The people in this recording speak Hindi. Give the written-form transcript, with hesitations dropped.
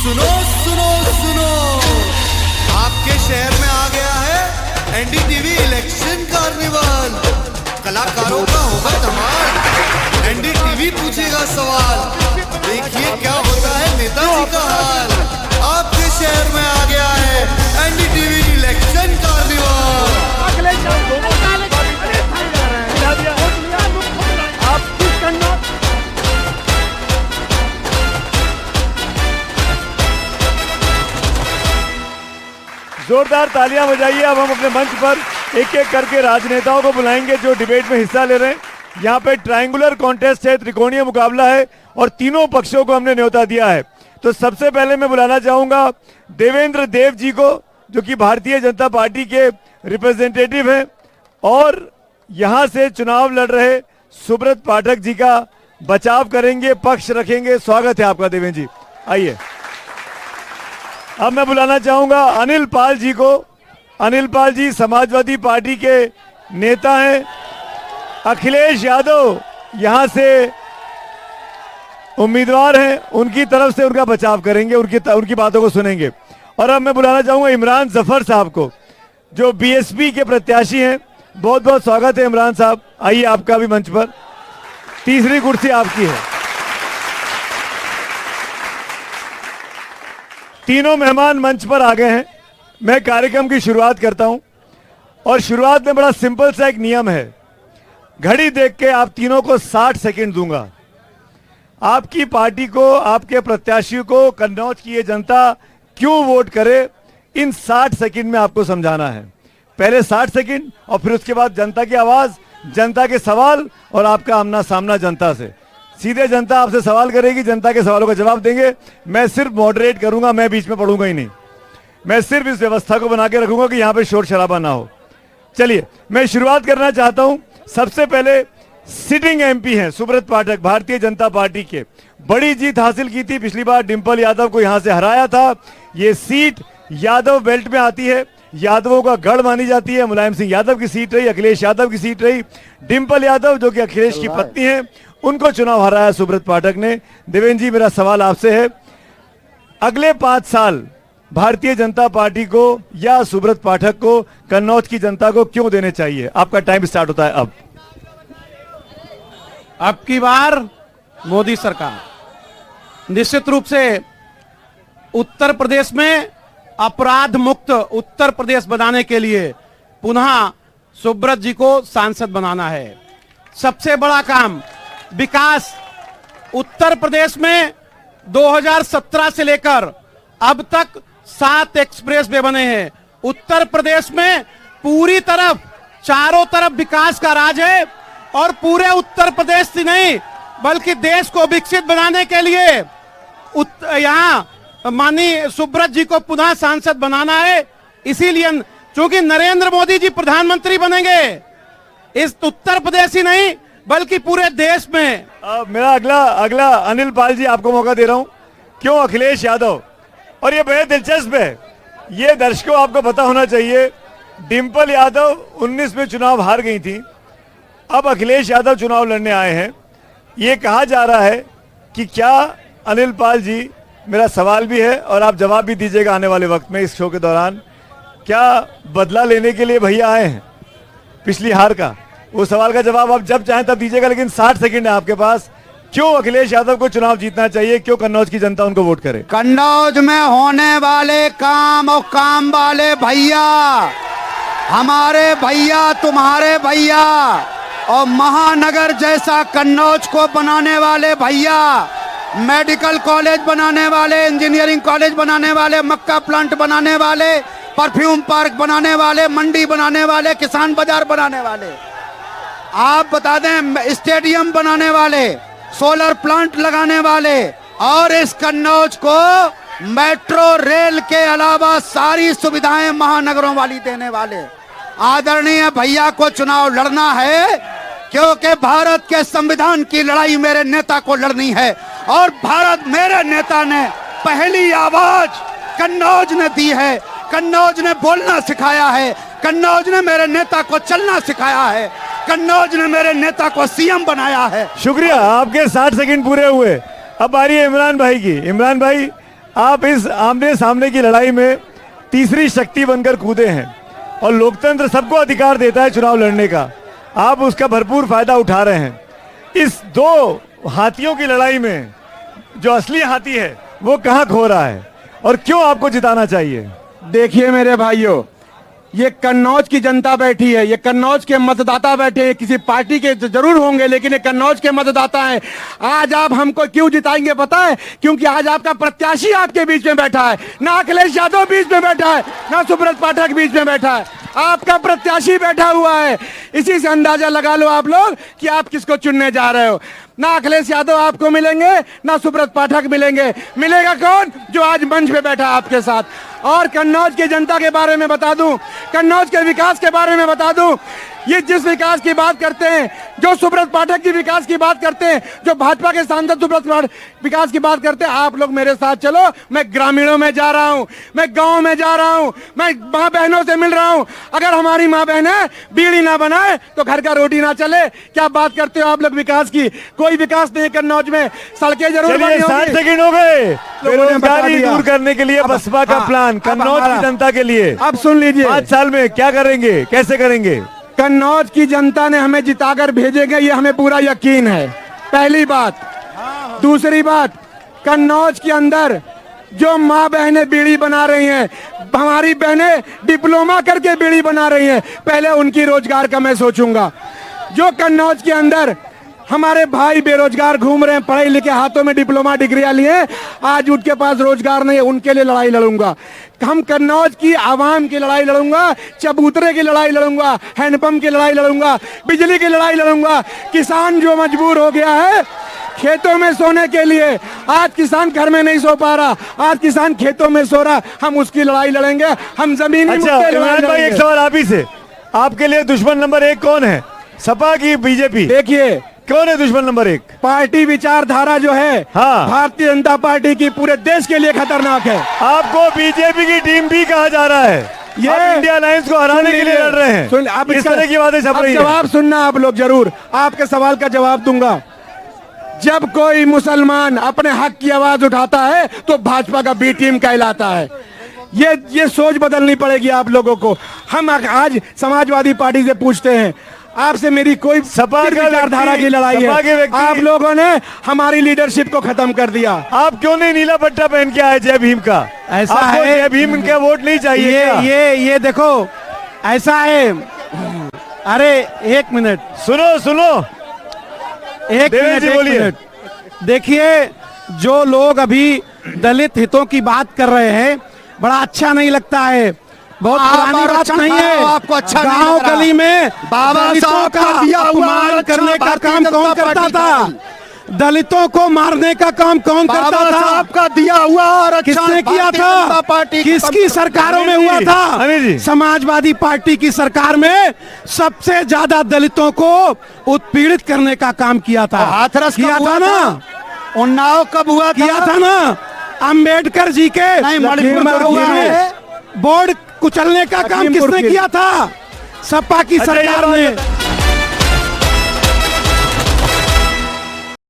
सुनो सुनो सुनो, आपके शहर में आ गया है एनडीटीवी इलेक्शन कार्निवल। कलाकारों का होगा धमाल, एनडीटीवी पूछेगा सवाल। देखिए क्या होता है नेताजी का हाल। आपके शहर में आ गया है एनडीटीवी इलेक्शन कार्निवल। जोरदार तालियां बजाइए। अब हम अपने मंच पर एक एक करके राजनेताओं को बुलाएंगे जो डिबेट में हिस्सा ले रहे हैं। यहाँ पे ट्रायंगुलर कॉन्टेस्ट है, त्रिकोणीय मुकाबला है और तीनों पक्षों को हमने न्योता दिया है। तो सबसे पहले मैं बुलाना चाहूंगा देवेंद्र देव जी को, जो कि भारतीय जनता पार्टी के रिप्रेजेंटेटिव हैं और यहाँ से चुनाव लड़ रहे सुब्रत पाठक जी का बचाव करेंगे, पक्ष रखेंगे। स्वागत है आपका देवेंद्र जी, आइए। अब मैं बुलाना चाहूंगा अनिल पाल जी को। अनिल पाल जी समाजवादी पार्टी के नेता हैं। अखिलेश यादव यहां से उम्मीदवार हैं, उनकी तरफ से उनका बचाव करेंगे, उनकी बातों को सुनेंगे। और अब मैं बुलाना चाहूंगा इमरान जफर साहब को, जो बीएसपी के प्रत्याशी हैं। बहुत बहुत स्वागत है इमरान साहब, आइए आपका भी मंच पर। तीसरी कुर्सी आपकी है। तीनों मेहमान मंच पर आ गए हैं। मैं कार्यक्रम की शुरुआत करता हूं और शुरुआत में बड़ा सिंपल सा एक नियम है। घड़ी देख के आप तीनों को 60 सेकंड दूंगा। आपकी पार्टी को, आपके प्रत्याशी को कन्नौज की ये जनता क्यों वोट करे, इन 60 सेकंड में आपको समझाना है। पहले 60 सेकंड और फिर उसके बाद जनता की आवाज, जनता के सवाल और आपका आमना सामना जनता से। सीधे जनता आपसे सवाल करेगी, जनता के सवालों का जवाब देंगे। मैं सिर्फ मॉडरेट करूंगा, मैं बीच में पढ़ूंगा ही नहीं। मैं सिर्फ इस व्यवस्था को बना के रखूंगा कि यहां पे शोर शराबा ना हो। चलिए मैं शुरुआत करना चाहता हूं। सबसे पहले सिटिंग एमपी हैं सुब्रत पाठक, भारतीय जनता पार्टी के। बड़ी जीत हासिल की थी पिछली बार, डिंपल यादव को यहां से हराया था। ये सीट यादव बेल्ट में आती है, यादवों का गढ़ मानी जाती है। मुलायम सिंह यादव की सीट रही, अखिलेश यादव की सीट रही। डिंपल यादव जो कि अखिलेश की पत्नी है, उनको चुनाव हराया सुब्रत पाठक ने। देवेंद्र जी, मेरा सवाल आपसे है, अगले 5 साल भारतीय जनता पार्टी को या सुब्रत पाठक को कन्नौज की जनता को क्यों देने चाहिए? आपका टाइम स्टार्ट होता है अब की बार मोदी सरकार निश्चित रूप से उत्तर प्रदेश में अपराध मुक्त उत्तर प्रदेश बनाने के लिए पुनः सुब्रत जी को सांसद बनाना है। सबसे बड़ा काम विकास उत्तर प्रदेश में 2017 से लेकर अब तक 7 एक्सप्रेस वे बने हैं। उत्तर प्रदेश में पूरी तरफ चारों तरफ विकास का राज है और पूरे उत्तर प्रदेश से नहीं बल्कि देश को विकसित बनाने के लिए यहाँ माननीय सुब्रत जी को पुनः सांसद बनाना है। इसीलिए क्योंकि नरेंद्र मोदी जी प्रधानमंत्री बनेंगे इस उत्तर प्रदेश ही नहीं बल्कि पूरे देश में। मेरा अगला अनिल पाल जी, आपको मौका दे रहा हूं। क्यों अखिलेश यादव? और ये बड़े दिलचस्प है, ये दर्शकों आपको पता होना चाहिए, डिंपल यादव 19 में चुनाव हार गई थी, अब अखिलेश यादव चुनाव लड़ने आए हैं। ये कहा जा रहा है कि क्या अनिल पाल जी, मेरा सवाल भी है और आप जवाब भी दीजिएगा आने वाले वक्त में इस शो के दौरान, क्या बदला लेने के लिए भैया आए हैं पिछली हार का? वो सवाल का जवाब आप जब चाहें तब दीजिएगा, लेकिन 60 सेकंड है आपके पास। क्यों अखिलेश यादव को चुनाव जीतना चाहिए, क्यों कन्नौज की जनता उनको वोट करे? कन्नौज में होने वाले काम और काम वाले भैया, हमारे भैया, तुम्हारे भैया, और महानगर जैसा कन्नौज को बनाने वाले भैया, मेडिकल कॉलेज बनाने वाले, इंजीनियरिंग कॉलेज बनाने वाले, मक्का प्लांट बनाने वाले, परफ्यूम पार्क बनाने वाले, मंडी बनाने वाले, किसान बाजार बनाने वाले, आप बता दें स्टेडियम बनाने वाले, सोलर प्लांट लगाने वाले, और इस कन्नौज को मेट्रो रेल के अलावा सारी सुविधाएं महानगरों वाली देने वाले आदरणीय भैया को चुनाव लड़ना है। क्योंकि भारत के संविधान की लड़ाई मेरे नेता को लड़नी है और भारत मेरे नेता ने पहली आवाज कन्नौज ने दी है। कन्नौज ने बोलना सिखाया है, कन्नौज ने मेरे नेता को चलना सिखाया है, कन्नौज ने मेरे नेता को सीएम बनाया है। शुक्रिया, आपके 60 सेकंड पूरे हुए। अब आ रही है इमरान भाई की। इमरान भाई, आप इस आमने सामने की लड़ाई में तीसरी शक्ति बनकर कूदे हैं और लोकतंत्र सबको अधिकार देता है चुनाव लड़ने का। आप उसका भरपूर फायदा उठा रहे हैं। इस दो हाथियों की लड़ाई में जो असली हाथी है वो कहां खो रहा है और क्यों आपको जिताना चाहिए? देखिए मेरे भाइयों, ये कन्नौज की जनता बैठी है, ये कन्नौज के मतदाता बैठे हैं। किसी पार्टी के जरूर होंगे लेकिन ये कन्नौज के मतदाता हैं। आज आप हमको क्यों जिताएंगे पता है? क्योंकि आज आपका प्रत्याशी आपके बीच में बैठा है, ना अखिलेश यादव बीच में बैठा है, ना सुब्रत पाठक बीच में बैठा है, आपका प्रत्याशी बैठा हुआ है। इसी से अंदाजा लगा लो आप लोग कि आप किसको चुनने जा रहे हो। ना अखिलेश यादव आपको मिलेंगे, ना सुब्रत पाठक मिलेंगे। मिलेगा कौन? जो आज मंच पे बैठा आपके साथ। और कन्नौज की जनता के बारे में बता दूं, कन्नौज के विकास के बारे में बता दूं, ये जिस विकास की बात करते हैं, जो सुब्रत पाठक की विकास की बात करते हैं, जो भाजपा के सांसद सुब्रत पाठक विकास की बात करते हैं, आप लोग मेरे साथ चलो। मैं ग्रामीणों में जा रहा हूं, मैं गांव में जा रहा हूं, मैं माँ बहनों से मिल रहा हूं। अगर हमारी माँ बहनें बीड़ी ना बनाए तो घर का रोटी ना चले। क्या बात करते हो आप लोग विकास की? कोई विकास नहीं है कन्नौज में। सड़कें जरूर बनी होंगी। 60 सेकंड हो गए बेरोजगारी दूर करने के लिए बसपा का प्लान कन्नौज की जनता के लिए। अब सुन लीजिए, 5 साल में क्या करेंगे, कैसे करेंगे? कन्नौज की जनता ने हमें जिताकर भेजेंगे, ये हमें पूरा यकीन है। पहली बात। दूसरी बात, कन्नौज के अंदर जो माँ बहनें बीड़ी बना रही हैं, हमारी बहनें डिप्लोमा करके बीड़ी बना रही हैं, पहले उनकी रोजगार का मैं सोचूंगा। जो कन्नौज के अंदर हमारे भाई बेरोजगार घूम रहे हैं, पढ़े लिखे, हाथों में डिप्लोमा डिग्रियां लिए, आज उनके पास रोजगार नहीं है, उनके लिए लड़ाई लड़ूंगा। हम कन्नौज की आवाम की लड़ाई लड़ूंगा, चबूतरे की लड़ाई लड़ूंगा, हैंडपंप की लड़ाई लड़ूंगा, बिजली की लड़ाई लड़ूंगा। किसान जो मजबूर हो गया है खेतों में सोने के लिए, आज किसान घर में नहीं सो पा रहा, आज किसान खेतों में सो रहा, हम उसकी लड़ाई लड़ेंगे। हम जमीनी अच्छा इमरान भाई, एक सवाल आप ही से, आपके लिए दुश्मन नंबर 1 कौन है, सपा की बीजेपी? देखिए कौन है दुश्मन नंबर 1? पार्टी विचारधारा जो है, हाँ, भारतीय जनता पार्टी की पूरे देश के लिए खतरनाक है। आपको बीजेपी की टीम भी कहा जा रहा है, ये इंडिया अलायंस को हराने के लिए लड़ रहे हैं। सुन, आप इस तरह की बातें छप रही हैं। जवाब सुनना आप लोग, जरूर आपके सवाल का जवाब दूंगा। जब कोई मुसलमान अपने हक की आवाज उठाता है तो भाजपा का बी टीम कहलाता है। ये सोच बदलनी पड़ेगी आप लोगों को। हम आज समाजवादी पार्टी से पूछते हैं, आपसे मेरी कोई सपा का विचारधारा की लड़ाई है, आप लोगों ने हमारी लीडरशिप को खत्म कर दिया। आप क्यों नहीं नीला पट्टा पहन के आए जय भीम का? ऐसा है, जय भीम का वोट नहीं चाहिए ये देखो ऐसा है। अरे एक मिनट सुनो एक मिनट देखिए, जो लोग अभी दलित हितों की बात कर रहे हैं, बड़ा अच्छा नहीं लगता है। बहुत पुरानी बात नहीं है। आपको अच्छा गांव गली में बाबा साहब का दिया हुआ अपमान करने का काम कौन करता था? दलितों को मारने का काम कौन करता था? आपका दिया हुआ और किसने किया था? किसकी सरकारों में हुआ था? समाजवादी पार्टी की सरकार में सबसे ज्यादा दलितों को उत्पीड़ित करने का काम किया था। हाथरस किया था ना? उन्नाव कब हुआ? किया था ना? अंबेडकर जी के बोर्ड कुचलने का काम किसने किया था? सपा की सरकार ने।